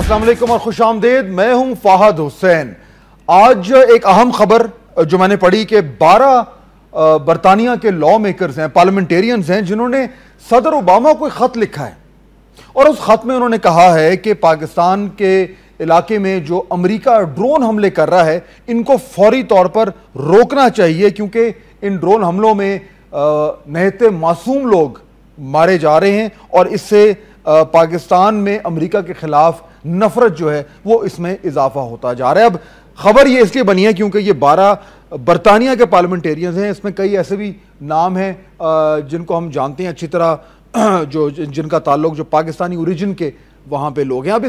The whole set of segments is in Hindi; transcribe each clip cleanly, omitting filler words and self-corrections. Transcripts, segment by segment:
अस्सलाम वालेकुम और खुशामदीद। मैं हूं फाहद हुसैन। आज एक अहम खबर जो मैंने पढ़ी कि 12 बरतानिया के लॉ मेकर्स हैं, पार्लियामेंटेरियंस हैं, जिन्होंने सदर ओबामा को एक खत लिखा है और उस खत में उन्होंने कहा है कि पाकिस्तान के इलाके में जो अमेरिका ड्रोन हमले कर रहा है इनको फौरी तौर पर रोकना चाहिए, क्योंकि इन ड्रोन हमलों में निहत्ते मासूम लोग मारे जा रहे हैं और इससे पाकिस्तान में अमेरिका के खिलाफ नफरत जो है वो इसमें इजाफा होता जा रहा है। अब खबर ये इसलिए बनी है क्योंकि ये 12 बरतानिया के पार्लियामेंटेरियंस हैं। इसमें कई ऐसे भी नाम हैं जिनको हम जानते हैं अच्छी तरह, जो जिनका ताल्लुक जो पाकिस्तानी ओरिजिन के वहाँ पे लोग हैं। अब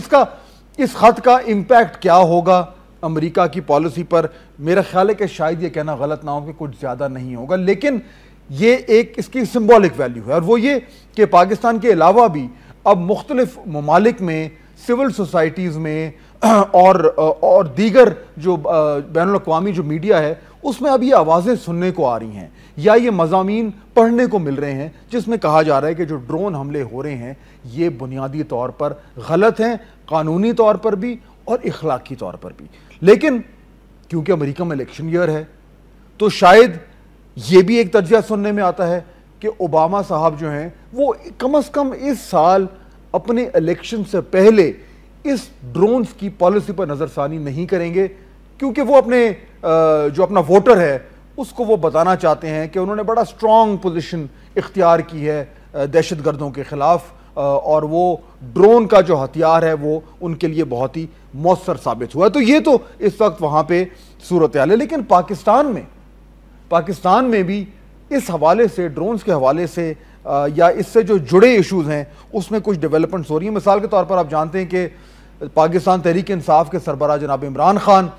इस खत का इम्पैक्ट क्या होगा अमेरिका की पॉलिसी पर, मेरा ख्याल है कि शायद ये कहना गलत ना हो कि कुछ ज़्यादा नहीं होगा, लेकिन ये एक इसकी सिंबॉलिक वैल्यू है और वो ये कि पाकिस्तान के अलावा भी अब मुख्तलिफ ममालिक में सिविल सोसाइटीज़ में और दीगर जो बैनुल-अक़वामी जो मीडिया है उसमें अब ये आवाज़ें सुनने को आ रही हैं या ये मज़ामीन पढ़ने को मिल रहे हैं जिसमें कहा जा रहा है कि जो ड्रोन हमले हो रहे हैं ये बुनियादी तौर पर गलत हैं, कानूनी तौर पर भी और इखलाकी तौर पर भी। लेकिन क्योंकि अमेरिका में इलेक्शन ईयर है तो शायद ये भी एक तज्ज़िया सुनने में आता है कि ओबामा साहब जो हैं वो कम से कम इस साल अपने इलेक्शन से पहले इस ड्रोन्स की पॉलिसी पर नज़रसानी नहीं करेंगे, क्योंकि वो अपने जो अपना वोटर है उसको वो बताना चाहते हैं कि उन्होंने बड़ा स्ट्रॉन्ग पोजीशन इख्तियार की है दहशतगर्दों के ख़िलाफ़ और वो ड्रोन का जो हथियार है वो उनके लिए बहुत ही मौसर साबित हुआ। तो ये तो इस वक्त वहाँ पे सूरत हाल है। लेकिन पाकिस्तान में भी इस हवाले से, ड्रोन्स के हवाले से या इससे जो जुड़े इश्यूज़ हैं उसमें कुछ डेवलपमेंट्स हो रही हैं। मिसाल के तौर पर आप जानते हैं कि पाकिस्तान तहरीक इंसाफ के सरबराह जनाब इमरान खान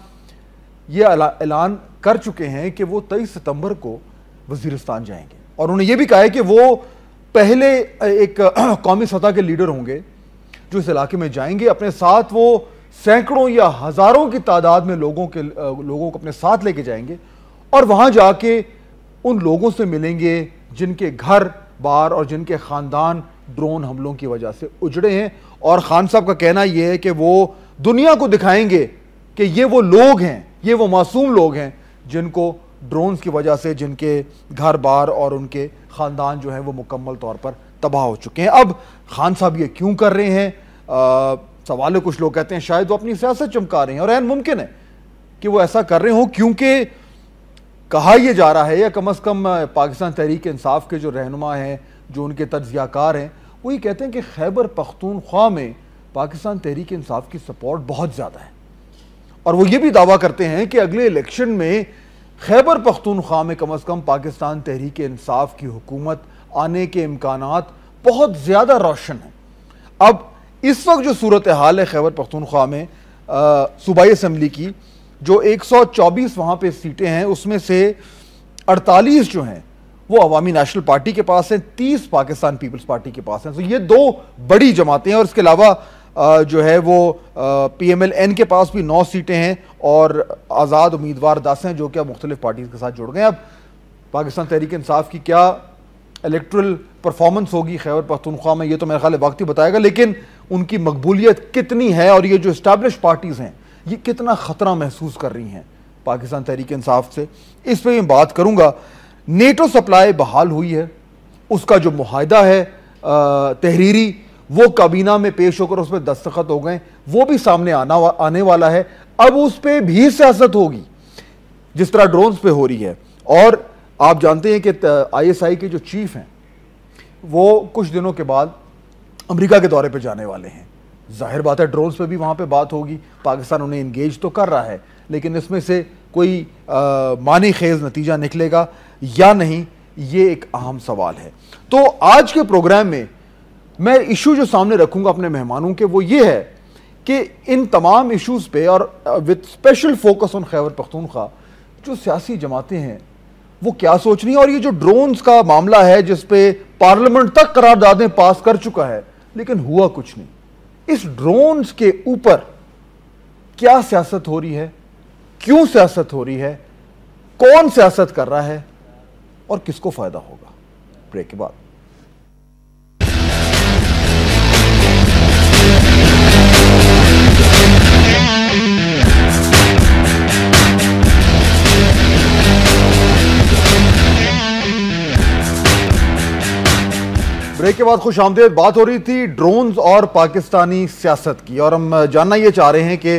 ये ऐलान कर चुके हैं कि वो 23 सितंबर को वज़ीरिस्तान जाएंगे और उन्होंने ये भी कहा है कि वो पहले एक कौमी सतह के लीडर होंगे जो इस इलाके में जाएंगे। अपने साथ वो सैकड़ों या हज़ारों की तादाद में लोगों को अपने साथ लेके जाएंगे और वहाँ जाके उन लोगों से मिलेंगे जिनके घर बार और जिनके ख़ानदान ड्रोन हमलों की वजह से उजड़े हैं। और खान साहब का कहना यह है कि वो दुनिया को दिखाएंगे कि ये वो लोग हैं, ये वो मासूम लोग हैं जिनको ड्रोन्स की वजह से जिनके घर बार और उनके ख़ानदान जो हैं वो मुकम्मल तौर पर तबाह हो चुके हैं। अब खान साहब ये क्यों कर रहे हैं, सवाल है। कुछ लोग कहते हैं शायद वो अपनी सियासत चमका रहे हैं और ऐन मुमकिन है कि वो ऐसा कर रहे हों, क्योंकि कहा यह जा रहा है या कम अज़ कम पाकिस्तान तहरीक इंसाफ के जो रहनुमा हैं, जो उनके तज्ज़ियाकार हैं, वो ये कहते हैं कि खैबर पख्तूनख्वा में पाकिस्तान तहरीक इंसाफ की सपोर्ट बहुत ज़्यादा है और वो ये भी दावा करते हैं कि अगले इलेक्शन में खैबर पख्तूनख्वा में कम अज़ कम पाकिस्तान तहरीक इंसाफ की हुकूमत आने के इम्कानात बहुत ज़्यादा रोशन हैं। अब इस वक्त जो सूरत हाल है खैबर पख्तूनख्वा में सूबाई असम्बली की, जो 124 वहाँ पे सीटें हैं उसमें से 48 जो हैं वो अवामी नेशनल पार्टी के पास हैं, 30 पाकिस्तान पीपल्स पार्टी के पास हैं। तो ये दो बड़ी जमातें हैं और इसके अलावा जो है वो PMLN के पास भी 9 सीटें हैं और आज़ाद उम्मीदवार 10 हैं जो कि अब मुख्तलिफ पार्टीज़ के साथ जुड़ गए हैं। अब पाकिस्तान तहरीक इंसाफ की क्या इलेक्ट्रल परफॉर्मेंस होगी खैबर पख्तूनख्वा में, ये तो मेरा ख्याल है वक्त ही बताएगा, लेकिन उनकी मकबूलियत कितनी है और ये जो इस्टेब्लिश पार्टीज़ हैं ये कितना ख़तरा महसूस कर रही हैं पाकिस्तान तहरीक इंसाफ से, इस पर मैं बात करूँगा। नेटो सप्लाई बहाल हुई है, उसका जो मुआहदा है तहरीरी वो काबीना में पेश होकर उस पर दस्तखत हो गए, वो भी सामने आने वाला है। अब उस पर भी सियासत होगी जिस तरह ड्रोन्स पे हो रही है। और आप जानते हैं कि ISI के जो चीफ हैं वो कुछ दिनों के बाद अमेरिका के दौरे पर जाने वाले हैं। जाहिर बात है ड्रोन्स पे भी वहाँ पे बात होगी, पाकिस्तान उन्हें इंगेज तो कर रहा है, लेकिन इसमें से कोई मानी खेज नतीजा निकलेगा या नहीं, ये एक अहम सवाल है। तो आज के प्रोग्राम में मैं इशू जो सामने रखूँगा अपने मेहमानों के वो ये है कि इन तमाम इशूज़ पे और with special focus on Khyber Pakhtunkhwa जो सियासी जमातें हैं वो क्या सोच रही हैं। और ये जो ड्रोन्स का मामला है जिस पे पार्लियामेंट तक करारदादें पास कर चुका है लेकिन हुआ कुछ नहीं, इस ड्रोन्स के ऊपर क्या सियासत हो रही है, क्यों सियासत हो रही है, कौन सियासत कर रहा है और किसको फायदा होगा, ब्रेक के बाद। ब्रेक के बाद खुश आमदेद। बात हो रही थी ड्रोन्स और पाकिस्तानी सियासत की, और हम जानना ये चाह रहे हैं कि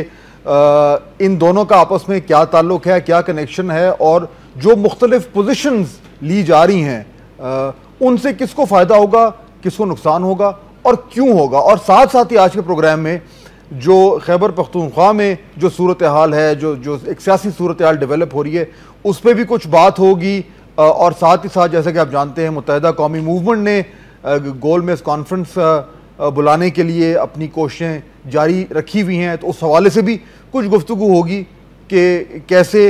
इन दोनों का आपस में क्या ताल्लुक है, क्या कनेक्शन है, और जो मुख्तलिफ पोजीशंस ली जा रही हैं उनसे किसको फ़ायदा होगा, किसको नुकसान होगा और क्यों होगा। और साथ साथ ही आज के प्रोग्राम में जो खैबर पख्तूनख्वा में जो सूरत हाल है, जो एक सियासी सूरत हाल डेवलप हो रही है, उस पर भी कुछ बात होगी। और साथ ही साथ जैसा कि आप जानते हैं मुत्तहिदा कौमी मूवमेंट ने गोलमेज कॉन्फ्रेंस बुलाने के लिए अपनी कोशिशें जारी रखी हुई हैं, तो उस हवाले से भी कुछ गुफ्तगू होगी कि कैसे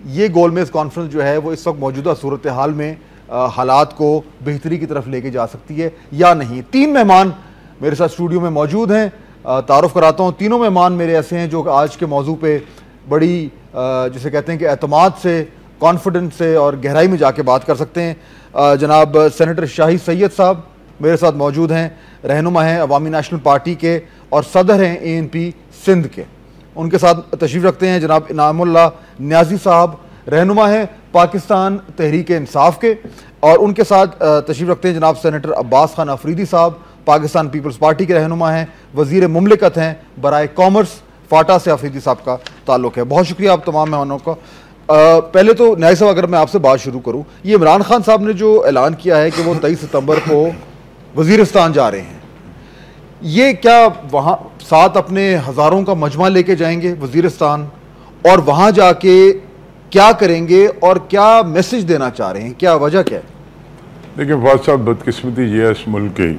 ये गोलमेज कॉन्फ्रेंस जो है वो इस वक्त मौजूदा सूरत हाल में हालात को बेहतरी की तरफ लेके जा सकती है या नहीं। 3 मेहमान मेरे साथ स्टूडियो में मौजूद हैं, तारुफ कराता हूँ। तीनों मेहमान मेरे ऐसे हैं जो आज के मौजू पे बड़ी जिसे कहते हैं कि एतमाद से, कॉन्फिडेंस से और गहराई में जाके बात कर सकते हैं। जनाब सेनेटर शाहिद सैयद साहब मेरे साथ मौजूद हैं, रहनुमा हैं अवामी नेशनल पार्टी के और सदर हैं ANP सिंध के। उनके साथ तशरीफ़ रखते हैं जनाब इनामुल्लाह न्याजी साहब, रहनुमा हैं पाकिस्तान तहरीक इंसाफ के, और उनके साथ तशरीफ़ रखते हैं जनाब सेनेटर अब्बास खान अफरीदी साहब, पाकिस्तान पीपल्स पार्टी के रहनुमा हैं, वज़ीर मुमलिकत हैं, बराए कॉमर्स फाटा से अफरीदी साहब का ताल्लुक़ है। बहुत शुक्रिया आप तमाम मेहमानों का। पहले तो न्याय साहब, अगर मैं आपसे बात शुरू करूँ, ये इमरान खान साहब ने जो ऐलान किया है कि वो 23 सितंबर को वज़ीरिस्तान जा रहे हैं, ये क्या वहाँ साथ अपने हज़ारों का मजमा लेके जाएंगे वज़ीरिस्तान, और वहाँ जाके क्या करेंगे और क्या मैसेज देना चाह रहे हैं, क्या वजह क्या है? देखिए फवाद साहब, बदकिस्मती ये है इस मुल्क की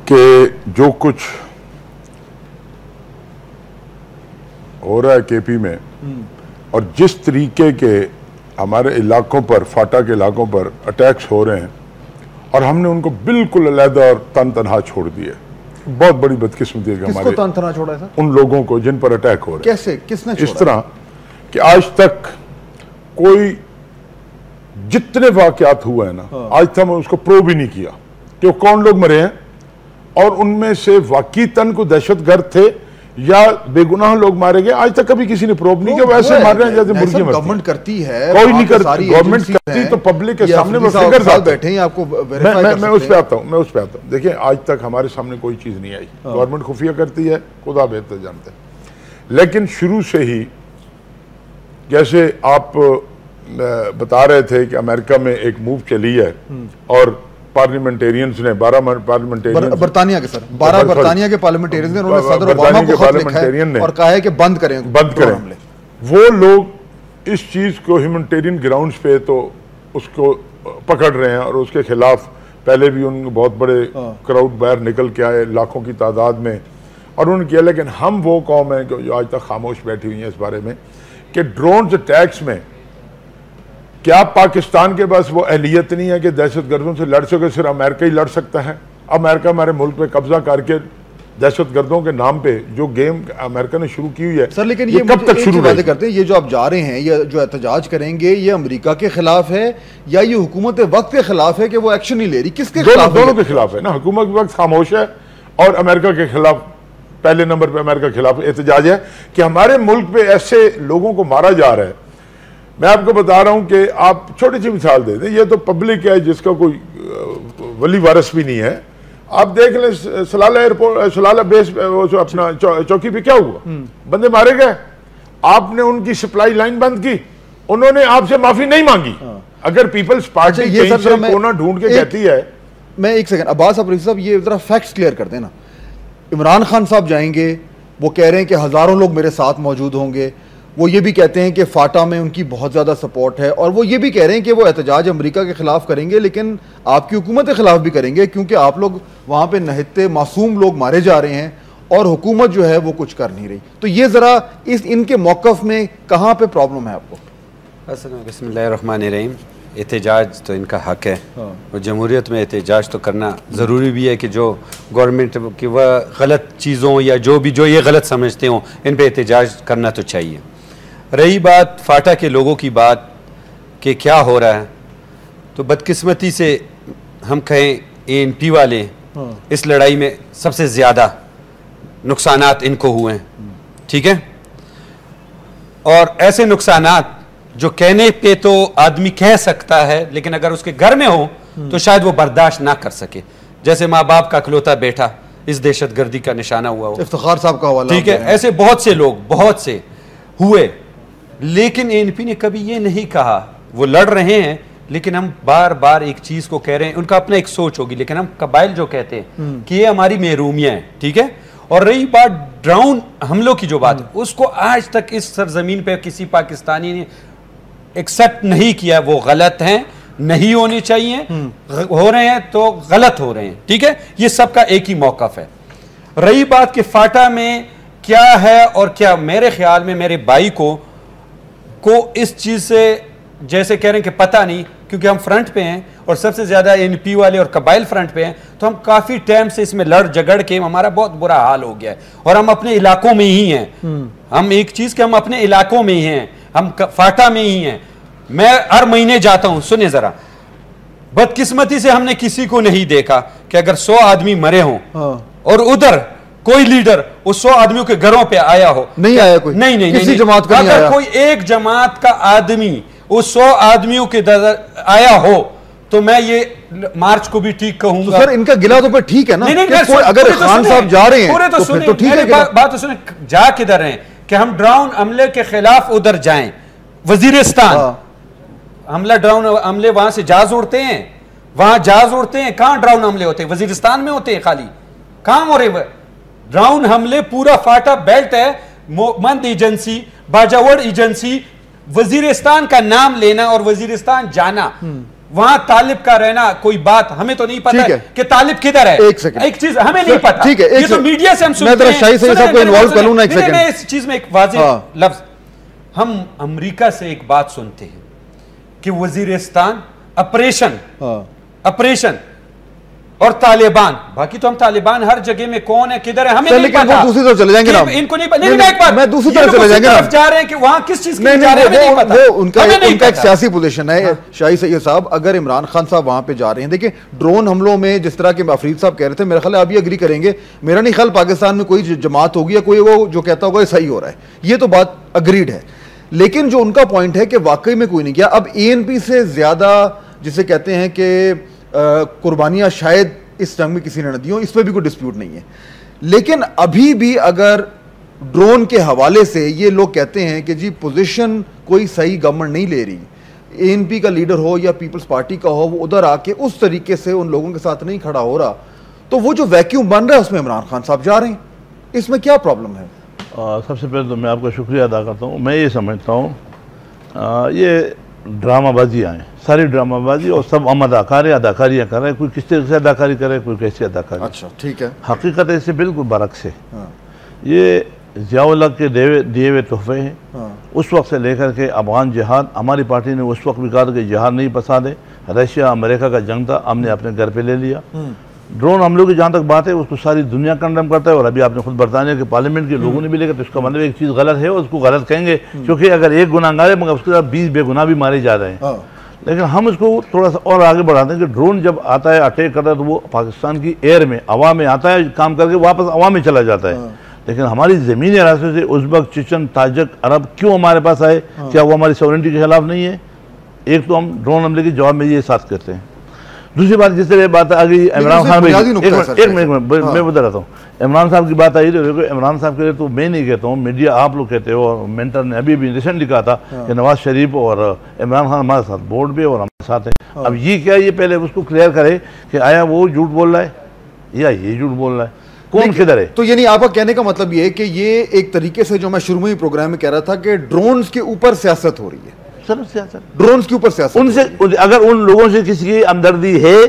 कि जो कुछ हो रहा है KP में और जिस तरीके के हमारे इलाकों पर, फाटा के इलाकों पर अटैक्स हो रहे हैं और हमने उनको बिल्कुल अलहदा और तन तनहा छोड़ दिया, बहुत बड़ी बदकिस्मती है कि हमारे तन तनहा छोड़ा है सर? उन लोगों को जिन पर अटैक हो रहे हैं। कैसे, किसने छोड़ा? इस तरह कि आज तक कोई जितने वाकयात हुए हैं ना, आज तक हमने उसको प्रूव भी नहीं किया कि वो कौन लोग मरे हैं और उनमें से वाकई तन को दहशतगर्द थे या बेगुनाह लोग मारे गए। आज तक कभी किसी ने प्रूव नहीं किया। वो ऐसे मार रहे हैं जैसे मुर्गी मरती। गवर्नमेंट करती है, कोई नहीं करती। गवर्नमेंट करती तो पब्लिक के सामने बैठे हैं, आपको मैं उस पर आता हूँ। देखिए, आज तक हमारे सामने कोई चीज नहीं आई। गवर्नमेंट खुफिया करती है, खुदा बेहतर जानते हैं। लेकिन शुरू से ही, जैसे आप बता रहे थे कि अमेरिका में एक मूव चली है और पार्लियामेंटेरियंस ने 12 पार्लियामेंटेरियंस बरतानिया के सर 12 बरतानिया के पार्लियामेंटेरियंस ने उन्होंने सदर ओबामा को खत लिखा है और कहा है कि बंद करें। वो लोग इस चीज को ह्यूमैनिटेरियन ग्राउंड्स पे तो उसको पकड़ रहे हैं और उसके खिलाफ पहले भी उन बहुत बड़े क्राउड बाहर निकल के आए लाखों की तादाद में, और उन्होंने किया। लेकिन हम वो कौम है जो आज तक खामोश बैठी हुई है इस बारे में कि ड्रोन अटैक्स में क्या पाकिस्तान के पास वो अहलियत नहीं है कि दहशतगर्दों से लड़ सके? सिर्फ अमेरिका ही लड़ सकता है। अमेरिका हमारे मुल्क पे कब्जा करके दहशतगर्दों के नाम पे जो गेम अमेरिका ने शुरू की हुई है सर, लेकिन ये कब तक शुरू करते हैं? ये जो आप जा रहे हैं, ये जो एहतजाज करेंगे, ये अमेरिका के खिलाफ है या ये हुकूमत वक्त के खिलाफ है कि वो एक्शन नहीं ले रही? किसके खिलाफ? दोनों के खिलाफ है ना। हुकूमत वक्त खामोश है और अमेरिका के खिलाफ, पहले नंबर पे अमेरिका के खिलाफ एहतजाज है कि हमारे मुल्क पे ऐसे लोगों को मारा जा रहा है। मैं आपको बता रहा हूं कि आप छोटी सी मिसाल दे दें, ये तो पब्लिक है जिसका कोई वली वारिस भी नहीं है। आप देख लें सलाला एयरपोर्ट, सलाला बेस वो जो अपना चौकी पे क्या हुआ, बंदे मारे गए। आपने उनकी सप्लाई लाइन बंद की, उन्होंने आपसे माफी नहीं मांगी। अगर पीपल्स पार्टी ये कोना ढूंढ के कहती है। मैं एक सेकंड, अब्बास साहब ये जरा फैक्ट्स क्लियर कर देना। इमरान खान साहब जाएंगे, वो कह रहे हैं कि हजारों लोग मेरे साथ मौजूद होंगे। वो ये भी कहते हैं कि फाटा में उनकी बहुत ज़्यादा सपोर्ट है, और वो ये भी कह रहे हैं कि वो एहतजाज अमेरिका के खिलाफ करेंगे लेकिन आपकी हुकूमत के खिलाफ भी करेंगे, क्योंकि आप लोग वहाँ पे नहते मासूम लोग मारे जा रहे हैं और हुकूमत जो है वो कुछ कर नहीं रही। तो ये ज़रा इनके मौक़िफ़ में कहाँ पे प्रॉब्लम है आपको? बिस्मिल्लाहिर्रहमानिर्रहीम। एहतजाज तो इनका हक है और जमहूरियत में एहतजाज तो करना ज़रूरी भी है कि जो गवर्नमेंट की वह गलत चीज़ों या जो ये गलत समझते हों, इन पर एहतजाज करना तो चाहिए। रही बात फाटा के लोगों की बात कि क्या हो रहा है, तो बदकिस्मती से हम कहें ANP वाले इस लड़ाई में सबसे ज़्यादा नुकसानात इनको हुए हैं, ठीक है। और ऐसे नुकसानात जो कहने पे तो आदमी कह सकता है, लेकिन अगर उसके घर में हो तो शायद वो बर्दाश्त ना कर सके। जैसे माँ बाप का इकलौता बेटा इस दहशतगर्दी का निशाना हुआ हो, इफ्तिखार साहब का हवाला, ठीक है, ऐसे बहुत से लोग बहुत से हुए। लेकिन एएनपी ने कभी ये नहीं कहा, वो लड़ रहे हैं लेकिन हम बार बार एक चीज को कह रहे हैं, उनका अपना एक सोच होगी, लेकिन हम कबाइल जो कहते हैं कि ये हमारी महरूमियां हैं, ठीक है। और रही बात ड्रोन हमलों की जो बात है, उसको आज तक इस सरजमीन पे किसी पाकिस्तानी ने एक्सेप्ट नहीं किया। वो गलत हैं, नहीं होने चाहिए, हो रहे हैं तो गलत हो रहे हैं, ठीक है। ये सबका एक ही मौकफ है। रही बात कि फाटा में क्या है और क्या, मेरे ख्याल में मेरे भाई को इस चीज से जैसे कह रहे हैं कि पता नहीं, क्योंकि हम फ्रंट पे हैं और सबसे ज्यादा एनपी वाले और कबाइल फ्रंट पे हैं, तो हम काफी टाइम से इसमें लड़ झगड़ के हमारा बहुत बुरा हाल हो गया है। और हम अपने इलाकों में ही हैं, हम एक चीज के हम अपने इलाकों में ही हैं, हम फाटा में ही हैं। मैं हर महीने जाता हूं, सुने जरा, बदकिस्मती से हमने किसी को नहीं देखा कि अगर 100 आदमी मरे हों और उधर कोई लीडर उस 100 आदमियों के घरों पे आया हो, नहीं आया कोई, नहीं किसी जमात का नहीं अगर आया। कोई एक जमात का आदमी उस 100 आदमियों के आया हो तो मैं ये मार्च को भी ठीक कहूंगा। तो सर इनका गिला तो पर ठीक है ना, अगर खान साहब जा रहे हैं तो फिर तो ठीक है। बात तो सुने, जा किधर रहे हैं कि हम ड्रोन हमले के खिलाफ उधर जाएं, वजीरिस्तान हमला, ड्रोन हमले वहां से जहाज उड़ते हैं, वहां जहाज उड़ते हैं, कहां ड्रोन हमले होते हैं? वजीरिस्तान में होते हैं खाली, कहां हो रहे ड्रोन हमले? पूरा फाटा बेल्ट है, मंद एजेंसी, बाजावड़ एजेंसी, वजीरिस्तान का नाम लेना और वजीरिस्तान जाना, वहां तालिब का रहना, कोई बात हमें तो नहीं पता है कि तालिब किधर है। एक चीज हमें नहीं पता, ठीक है, ये तो मीडिया से हम सुनते हैं। शाही सैयद साहब को इन्वॉल्व कर लूं ना एक सेकंड। मैं इस चीज में एक वाज़ेह लफ्ज, हम अमेरिका से एक बात सुनते हैं कि वजीरिस्तान ऑपरेशन और तालिबान, बाकी तो हम तालिबान हर जगह में कौन है किधर है हमें नहीं पता। दूसरी तरफ चले जाएंगे ना, इनको नहीं पता। एक बात, मैं दूसरी तरफ चले जाएंगे ना, जा रहे हैं कि वहां किस चीज के जा रहे हैं नहीं पता। उनका एक सियासी पोजीशन है। शाही सैयद साहब, अगर इमरान खान साहब वहां पे जा रहे हैं, देखिए ड्रोन हमलों में जिस तरह के अफरीद साहब कह रहे थे, मेरा ख्याल है आप भी अग्री करेंगे, मेरा नहीं ख्याल पाकिस्तान में कोई जमात होगी या कोई वो जो कहता होगा सही हो रहा है, ये तो बात अग्रीड है। लेकिन जो उनका पॉइंट है कि वाकई में कोई नहीं किया। अब एएनपी से ज्यादा जिसे कहते हैं कि कुर्बानियां शायद इस जंग में किसी ने न दी हो, इसमें भी कोई डिस्प्यूट नहीं है। लेकिन अभी भी अगर ड्रोन के हवाले से ये लोग कहते हैं कि जी पोजीशन कोई सही गवर्नमेंट नहीं ले रही, एएनपी का लीडर हो या पीपल्स पार्टी का हो, वो उधर आके उस तरीके से उन लोगों के साथ नहीं खड़ा हो रहा, तो वो जो वैक्यूम बन रहा है उसमें इमरान खान साहब जा रहे हैं, इसमें क्या प्रॉब्लम है? सबसे पहले तो मैं आपका शुक्रिया अदा करता हूँ। मैं ये समझता हूँ ये ड्रामाबाजी आए, सारी ड्रामाबाजी, और सब हम अदाकारियाँ कर रहे हैं, कोई किस तरह से अदाकारी करे, कोई कैसी अदाकारी। अच्छा ठीक है, हकीकत इससे बिल्कुल बरक्स है। ये ज़िया-उल हक के दिए हुए तोहफे हैं। उस वक्त से लेकर के अफगान जिहाद, हमारी पार्टी ने उस वक्त भी कहा कि जिहाद नहीं पसंद है, रशिया अमेरिका का जंग था, हमने अपने घर पे ले लिया। ड्रोन हमलों की जहाँ तक बात है उसको सारी दुनिया कंडेम करता है, और अभी आपने खुद बरतानिया के पार्लियामेंट के लोगों ने भी लेकर, तो इसका मतलब एक चीज़ गलत है और उसको गलत कहेंगे, क्योंकि अगर एक गुनाहगार है मगर उसके साथ 20 बेगुनाह भी मारे जा रहे हैं। लेकिन हम इसको थोड़ा सा और आगे बढ़ाते हैं कि ड्रोन जब आता है, अटैक करता है, तो वो पाकिस्तान की एयर में, हवा में आता है, काम करके वापस हवा में चला जाता है। लेकिन हमारी ज़मीनी रास्ते से उज़्बक, चेचन, ताजिक, अरब क्यों हमारे पास आए? क्या वो हमारी सॉवरेनिटी के खिलाफ नहीं है? एक तो हम ड्रोन हमले के जवाब में ये साथ करते हैं। दूसरी बात, जिस तरह बात आ गई इमरान खान, एक मिनट मैं बता रहा हूँ, इमरान साहब की बात आई, तो इमरान साहब के लिए तो मैं नहीं कहता हूँ, मीडिया आप लोग कहते हो, और मेंटर ने अभी भी रिसेंटली कहा था कि नवाज शरीफ और इमरान खान हमारे साथ बोर्ड पे और हमारे साथ हैं। अब ये क्या, ये पहले उसको क्लियर करे कि आया वो झूठ बोल रहा है या ये झूठ बोल रहा है, कौन किधर है? तो यानी आपका कहने का मतलब ये है कि ये एक तरीके से, जो मैं शुरू में ही प्रोग्राम में कह रहा था कि ड्रोन्स के ऊपर सियासत हो रही है, ड्रोन्स के ऊपर सियासत। उनसे अगर उन लोगों से किसी की हमदर्दी है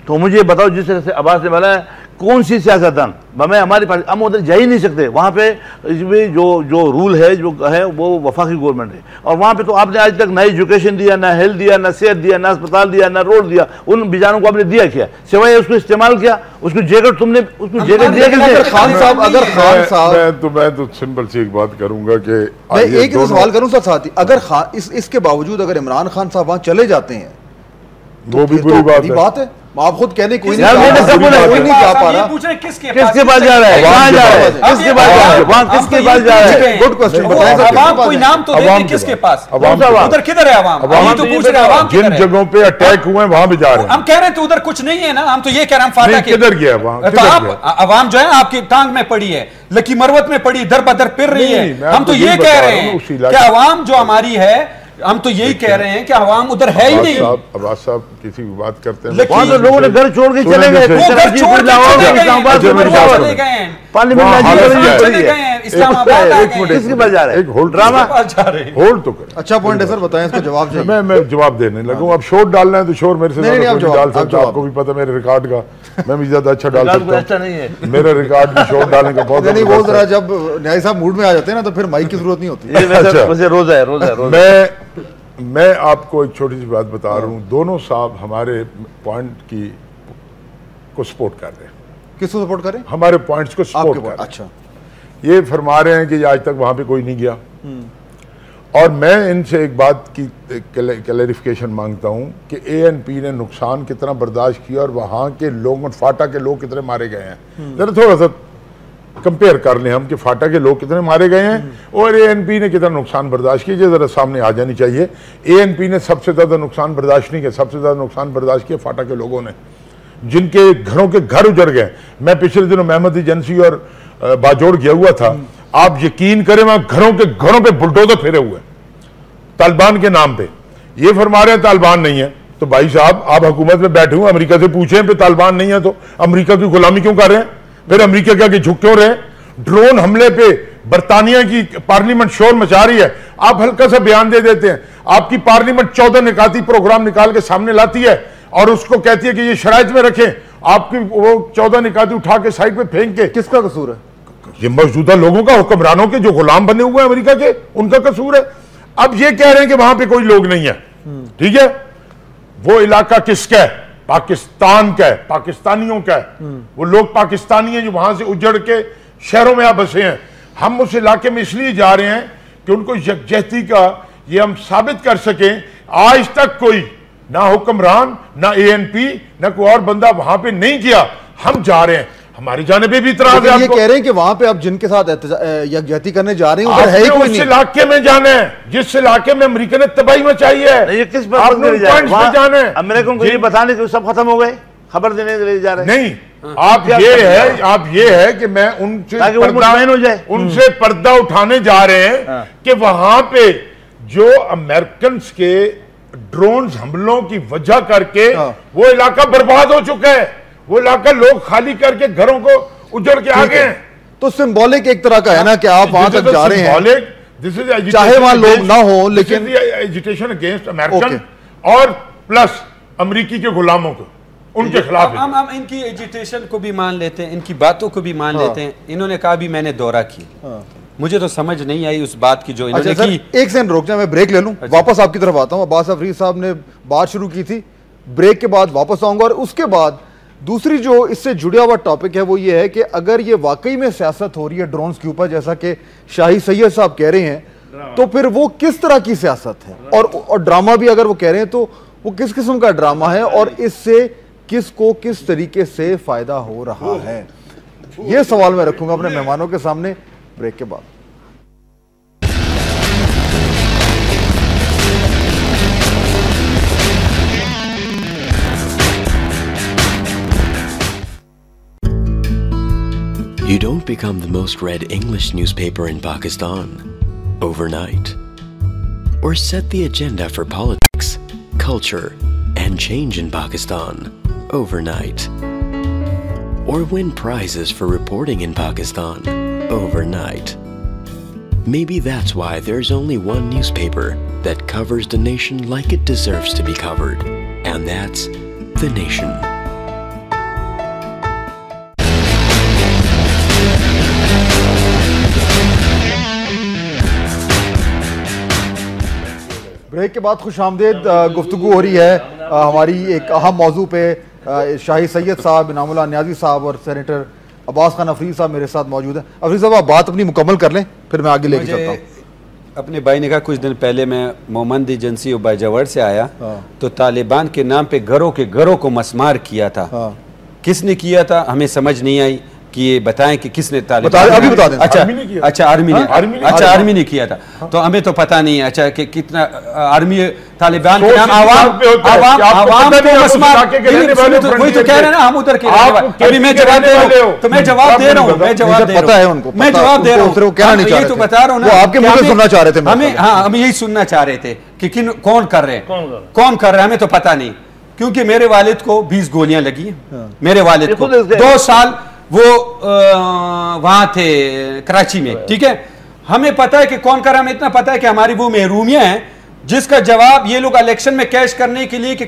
तो मुझे बताओ, जिस तरह से अब्बास ने बोला है, कौन सी सियासतदान, मैं हमारी पार्टी, हम उधर जा ही नहीं सकते। वहाँ पे जो रूल है, जो है वो वफाकी गवर्नमेंट है, और वहाँ पे तो आपने आज तक ना एजुकेशन दिया, ना हेल्थ दिया, ना सेहत दिया, ना अस्पताल दिया, ना रोड दिया। उन बेचारों को आपने दिया क्या, सिवाय उसको इस्तेमाल किया? उसको जैकेट तुमने उसको जैकेट दिया कैसे? खान साहब, अगर खान साहब, मैं तो सिंपल सी एक बात करूंगा कि मैं एक सवाल करूं साथ ही, अगर इसके बावजूद अगर इमरान खान साहब वहां चले जाते हैं, वो भी बुरी बात है। आप खुद कहने कोई नहीं यार मैंने सब बोला, कोई नहीं जा पा रहा। किसके पास जा रहा है, कहाँ जा रहा है, किसके पास जा रहा है, वहाँ किसके पास जा रहा है? Good question. अवाम कोई नाम तो देते किसके पास, उधर किधर है अवाम? हम तो पूछ रहे हैं अवाम जिन जगहों पे अटैक हुए वहां भी जा रहे हैं। हम कह रहे हैं तो उधर कुछ नहीं है ना, हम तो ये कह रहे हैं फाटा के किधर गया वहां? तो आप अवाम जो है आपकी टांग में पड़ी है, लकी मरवत में पड़ी, दर बदर फिर रही है। हम तो ये कह रहे हैं कि अवाम जो हमारी है, हम तो यही कह रहे हैं कि अवाम उधर है ही नहीं। अब्बास साहब किसी की बात करते हैं, वहाँ तो लोगों ने घर छोड़ के चले गए, किसके पास जा रहे हैं? होल्ड तो करें। अच्छा पॉइंट है सर, बताएं इसका जवाब चाहिए। मैं जवाब देने लगूं। अब शोर डालना है तो शोर मेरे से नहीं डाल सकता, आपको भी पता मेरे रिकॉर्ड का, मैं भी ज्यादा अच्छा डाल सकता अच्छा नहीं है मेरा रिकॉर्ड भी शोर डालने का बहुत नहीं। वो जरा जब न्याय साहब मूड में आ जाते हैं ना तो फिर माइक की जरूरत नहीं होती। रोजा है। मैं आपको एक छोटी सी बात बता रहा हूँ, दोनों साहब हमारे पॉइंट को सपोर्ट कर रहे हैं। किसको सपोर्ट करें? हमारे पॉइंट्स को सपोर्ट कर रहे हैं। अच्छा, ये फरमा रहे हैं कि आज तक वहां पे कोई नहीं गया, और मैं इनसे एक बात की क्लैरिफिकेशन मांगता हूं कि ANP ने नुकसान कितना बर्दाश्त किया और वहां के लोग, फाटा के लोग कितने मारे गए हैं। जरा थोड़ा सा कंपेयर कर लें हम कि फाटा के लोग कितने मारे गए हैं और ANP ने कितना नुकसान बर्दाश्त किया। जरा सामने आ जानी चाहिए। ANP ने सबसे ज्यादा नुकसान बर्दाश्त नहीं किया, सबसे ज्यादा नुकसान बर्दाश्त किया फाटा के लोगों ने, जिनके घरों के घर उजड़ गए। मैं पिछले दिनों महमद एजेंसी और बाजोड़ गया हुआ था, आप यकीन करें वहां घरों पे बुलडोजर फेरे हुए तालिबान के नाम पे। ये फरमा रहे हैं तालिबान नहीं है, तो भाई साहब आप हुकूमत में बैठे हुए, अमेरिका से पूछें पे तालिबान नहीं है तो अमेरिका की गुलामी क्यों कर रहे हैं? फिर अमेरिका के आगे झुक क्यों रहे? ड्रोन हमले पे बरतानिया की पार्लियामेंट शोर मचा रही है, आप हल्का सा बयान दे देते हैं। आपकी पार्लियामेंट 14 निकाती प्रोग्राम निकाल के सामने लाती है और उसको कहती है कि ये शराइत में रखें, आपकी वो 14 निकाती उठा के साइड पे फेंक के। किसका कसूर है? ये मौजूदा लोगों का, हुक्मरानों के जो गुलाम बने हुए हैं अमेरिका के, उनका कसूर है। अब ये कह रहे हैं कि वहां पे कोई लोग नहीं है, ठीक है, वो इलाका किसका है? पाकिस्तान का है, पाकिस्तानियों का है। वो लोग पाकिस्तानी हैं जो वहां से उजड़ के शहरों में आप बसे हैं। हम उस इलाके में इसलिए जा रहे हैं कि उनको यकजहती का ये हम साबित कर सकें। आज तक कोई ना हुक्मरान, ना ANP, ना कोई और बंदा वहां पे नहीं किया। हम जा रहे हैं, हमारी जाने पे भी इतराज है। ये कह रहे हैं कि वहां पे आप जिनके साथ यकजहती करने जा रहे हैं उधर है ही कोई नहीं। उस इलाके में जाना है जिस इलाके में अमेरिका ने तबाही मचाई है। ये किस जाना है? अमेरिकन को ये बताने के सब खत्म हो गए, खबर देने के लिए जा रहे हैं। नहीं, आप ये है कि मैं उनसे पर्दा उठाने जा रहे हैं कि वहां पे जो अमेरिकन के ड्रोन हमलों की वजह करके वो इलाका बर्बाद हो चुका है। वो इलाका लोग खाली करके घरों को उजड़ के आ गए हैं। तो सिंबॉलिक एक तरह का है ना कि आप वहां तक जा रहे हैं, चाहे वहां लोग ना हो, लेकिन एजिटेशन अगेंस्ट अमेरिकन और प्लस अमेरिकी के गुलामों को, उनके खिलाफ। हम इनकी एजिटेशन को भी मान लेते हैं, इनकी बातों को भी मान लेते हैं। इन्होंने कहा भी मैंने दौरा किया, मुझे तो समझ नहीं आई उस बात की जो इन्होंने की। एक सेकंड रुक जाए, मैं ब्रेक ले लूं, वापस आपकी तरफ आता हूं। अब्बास अफरीद साहब ने बात शुरू की थी, ब्रेक के बाद वापस आऊंगा। और उसके बाद दूसरी जो इससे जुड़ा हुआ टॉपिक है वो ये है कि अगर ये वाकई में सियासत हो रही है ड्रोन्स के ऊपर, जैसा कि शाही सैयद साहब कह रहे हैं, तो फिर वो किस तरह की सियासत है? और ड्रामा भी अगर वो कह रहे हैं तो वो किस किस्म का ड्रामा है और इससे किसको किस तरीके से फायदा हो रहा है? ये सवाल मैं रखूंगा अपने मेहमानों के सामने ब्रेक के बाद। You don't become the most read English newspaper in Pakistan overnight, or set the agenda for politics, culture, and change in Pakistan overnight, or win prizes for reporting in Pakistan overnight. Maybe that's why there's only one newspaper that covers the nation like it deserves to be covered, and that's The Nation. Break के बाद खुशामदीद गुफ्तगू हो रही है हमारी एक अहम मौजू पे। शाही सैयद साहब, इनामुल्लाह न्याजी साहब और सेनेटर अब्बास खान अफरीद साहब मेरे साथ मौजूद हैं। अफरीद साहब, आप बात अपनी मुकम्मल कर लें, फिर मैं आगे लेके चलता हूँ। अपने भाई ने कहा कुछ दिन पहले मैं मोमंद एजेंसी बाजावर से आया तो तालिबान के नाम पे घरों को मसमार किया था। किसने किया था हमें समझ नहीं आई कि ये बताएं कि किसने तालिबान अभी बता दें। अच्छा आर्मी ने किया था तो हमें तो पता नहीं है। अच्छा कि कितना आर्मी तालिबान के नाम आवाम को मसमार, वही तो कह रहे हैं ना हम उधर के। अभी मैं जवाब दे रहा हूँ तो मैं जवाब दे रहा हूँ यही तो बता रहा हूँ ना। आपके मुंह से सुनना चाह रहे थे हमें, हाँ हम यही सुनना चाह रहे थे कि कौन कर रहे हैं हमें तो पता नहीं, क्योंकि मेरे वालिद को 20 गोलियां लगी हैं। मेरे वालिद को 2 साल वो वहां थे कराची में, ठीक है। हमें पता है कि कौन कर रहा है, हमें इतना पता है कि हमारी वो महरूमियां हैं जिसका जवाब ये लोग इलेक्शन में कैश करने के लिए कि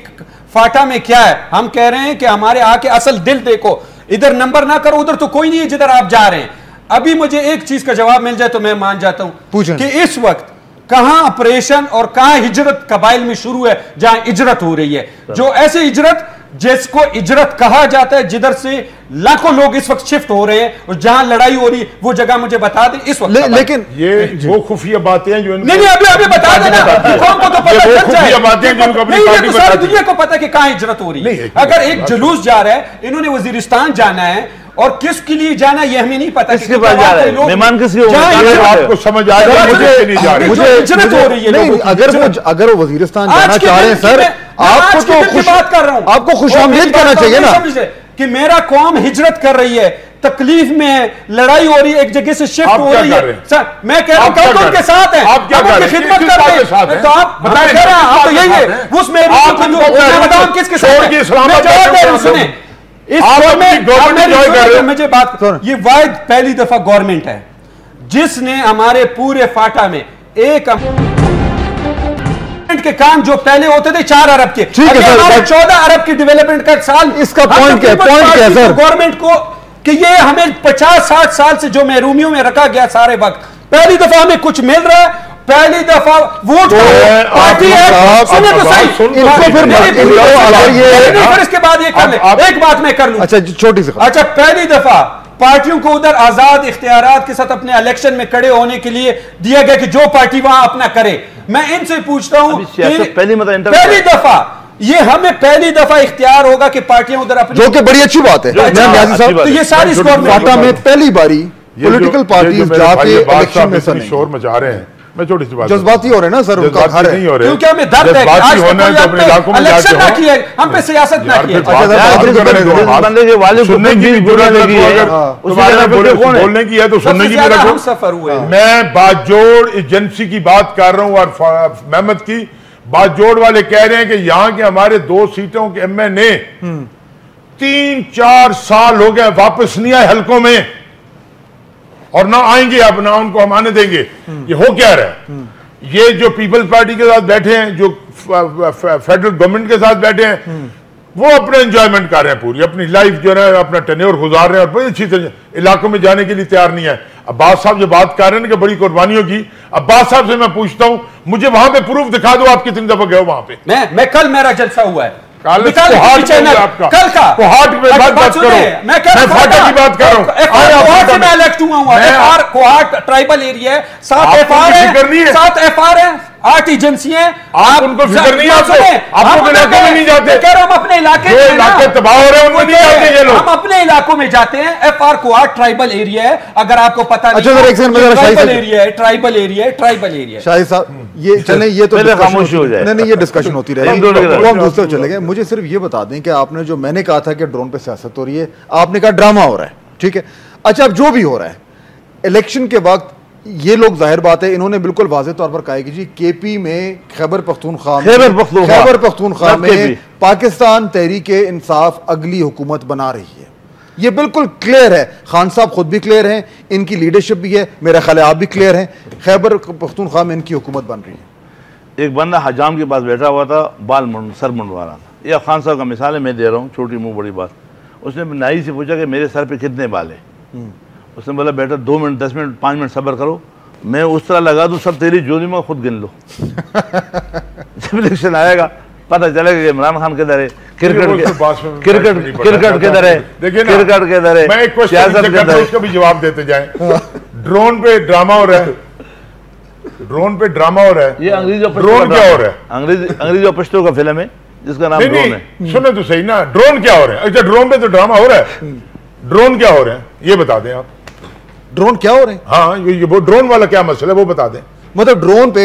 फाटा में क्या है। हम कह रहे हैं कि हमारे आके असल दिल देखो, इधर नंबर ना करो, उधर तो कोई नहीं है जिधर आप जा रहे हैं। अभी मुझे एक चीज का जवाब मिल जाए तो मैं मान जाता हूं कि इस वक्त कहां ऑपरेशन और कहां हिजरत कबाइल में शुरू है जहां हिजरत हो रही है, जो ऐसे हिजरत जिसको हिजरत कहा जाता है, जिधर से लाखों लोग इस वक्त शिफ्ट हो रहे हैं और जहां लड़ाई हो रही है वो जगह मुझे बता दें इस वक्त। लेकिन ये वो खुफिया बातें हैं जो नहीं अभी बता देना, कौन को तो पता चल जाए, सारी दुनिया को पता है कि कहां हिजरत हो रही है। अगर एक जुलूस जा रहा है, इन्होंने वजीरिस्तान जाना है और किसके लिए जाना ये हमें नहीं पता। किसके पास जा रहे हैं, मेहमान किसके आपको समझ आ रहा है, मुझे हिजरत हो रही है। नहीं अगर वो वजीरिस्तान जाना चाह रहे हैं सर, आपको तो बात कर रहा हूं, आपको खुशामदीद करना चाहिए ना कि मेरा कौम हिजरत कर रही है, तकलीफ में है, लड़ाई हो रही है, एक जगह से शिफ्ट हो रही है। सर मैं कह रहा हूं कब उनके साथ है, आप उनकी खिदमत कर रहे हैं तो आप बता कह रहे हैं आप तो यही है उसमें बताओ किसके साथ है। मैं जवाब दे रहा हूं, सुने मुझे बात, ये वाहिद पहली दफा गवर्नमेंट है जिसने हमारे पूरे फाटा में एक के काम जो पहले होते थे 4 अरब के, हमारे 14 अरब की डेवलपमेंट का साल। इसका पॉइंट क्या है सर गवर्नमेंट को कि ये हमें 50-60 साल से जो महरूमियों में रखा गया सारे वक्त, पहली दफा हमें कुछ मिल रहा है, पहली दफा वोट पार्टी है। सुने तो सही, फिर इसके बाद ये कर ले, एक बात मैं कर लूं। अच्छा छोटी सी, अच्छा पहली दफा पार्टियों को उधर आजाद इख्तियारात के साथ अपने इलेक्शन में खड़े होने के लिए दिया गया कि जो पार्टी वहां अपना करे। मैं इनसे पूछता हूं पहली दफा ये हमें पहली दफा इख्तियार होगा कि पार्टियां उधर अपनी, जो कि बड़ी अच्छी बात है। तो ये सारी फाटा में पहली बारी पॉलिटिकल पार्टीज जाके इलेक्शन में शोर मचा रहे हैं। मैं छोटी सी बात, जज्बाती हो रहे हैं ना सर, उनका घर है नहीं हो रहे, क्योंकि हमें दर्द है आज होना है तो अपने इलाकों में इलेक्शन ना किया, हम पे सियासत ना किया। बंदे के वाले सुनने की बुरा लगी है, बोलने की है तो सुनने की भी रखो। हम सफर हुए, मैं बातजोड़ एजेंसी की बात कर रहा हूं और मेहमत की बातजोड़ वाले कह रहे हैं कि यहाँ के हमारे 2 सीटों के MNA 3-4 साल हो गए वापस नहीं आए हलकों में और ना आएंगे, अब ना उनको हम आने देंगे। ये हो क्या रहा है? ये जो पीपल्स पार्टी के साथ बैठे हैं, जो फेडरल गवर्नमेंट के साथ बैठे हैं, वो अपने एंजॉयमेंट कर रहे हैं, पूरी अपनी लाइफ जो है अपना टेन्योर गुजार रहे हैं और बड़ी अच्छी तरह इलाकों में जाने के लिए तैयार नहीं है। अब्बास साहब जो बात कर रहे हैं कि बड़ी कुर्बानियों की, अब्बास साहब से मैं पूछता हूं मुझे वहां पे प्रूफ दिखा दो, आप कितनी दफा गए हो वहां पे? मैं कल मेरा जलसा हुआ है कल का कोहाट में बात करो, मैं फाटा की बात कर रहा हूं। मैं इलेक्ट हुआ हूं, कोहाट ट्राइबल एरिया है, 7 FR है, 8 एजेंसियां, आप उनको फिक्र नहीं, आपको इलाके में नहीं जाते। कह रहा हम अपने इलाके तबाह हो रहे हैं उनमें नहीं जाते ये लोग, हम अपने इलाकों में जाते हैं। FR कोहाट ट्राइबल एरिया है, अगर आपको पता नहीं, ट्राइबल एरिया है, ट्राइबल एरिया। शाहिद साहब ये चले, ये तो खामोश हो जाए, नहीं ये डिस्कशन होती रहेगी, वो हम दूसरे चले गए। मुझे सिर्फ ये बता दें कि आपने जो मैंने कहा था कि ड्रोन पे सियासत हो रही है, आपने कहा ड्रामा हो रहा है, ठीक है। अच्छा अब जो भी हो रहा है इलेक्शन के वक्त, ये लोग जाहिर बात है इन्होंने बिल्कुल वाज़ेह तौर पर कहा कि जी KP में खैबर पख्तूनख्वा में पाकिस्तान तहरीक इंसाफ अगली हुकूमत बना रही है, ये बिल्कुल क्लियर है। खान साहब खुद भी क्लियर हैं, इनकी लीडरशिप भी है, मेरा ख्याल है आप भी क्लियर हैं, खैबर पख्तूनख्वा में इनकी हुकूमत बन रही है। एक बंदा हजाम के पास बैठा हुआ था, सर मुंडवा रहा था, यह खान साहब का मिसाल है, मैं दे रहा हूँ, छोटी मुँह बड़ी बात। उसने नाई से पूछा कि मेरे सर पे कितने बाल है? उसने बोला बेटा 2 मिनट 10 मिनट 5 मिनट सब्र करो, मैं उस तरह लगा दूं सब तेरी जोड़ी में खुद गिन लो। जब इलेक्शन आएगा पता चलेगा कि इमरान खान किधर है, क्रिकेट किधर है, क्रिकेट किधर है। मैं एक क्वेश्चन भी जवाब देते जाएं। ड्रोन पे ड्रामा हो रहा है, ड्रोन पे ड्रामा हो रहा है। ये अंग्रेजी ड्रोन क्या हो रहा है? अंग्रेजी और पश्तो का फिल्म है जिसका नाम ड्रोन है। सुने तो सही ना, ड्रोन क्या हो रहा है? अच्छा, ड्रोन पे तो ड्रामा हो रहा है, ड्रोन क्या हो रहे हैं ये बता दें आप। ड्रोन क्या हो रहे हैं? हाँ, ये वो ड्रोन वाला क्या मसला है वो बता दें। मतलब ड्रोन पे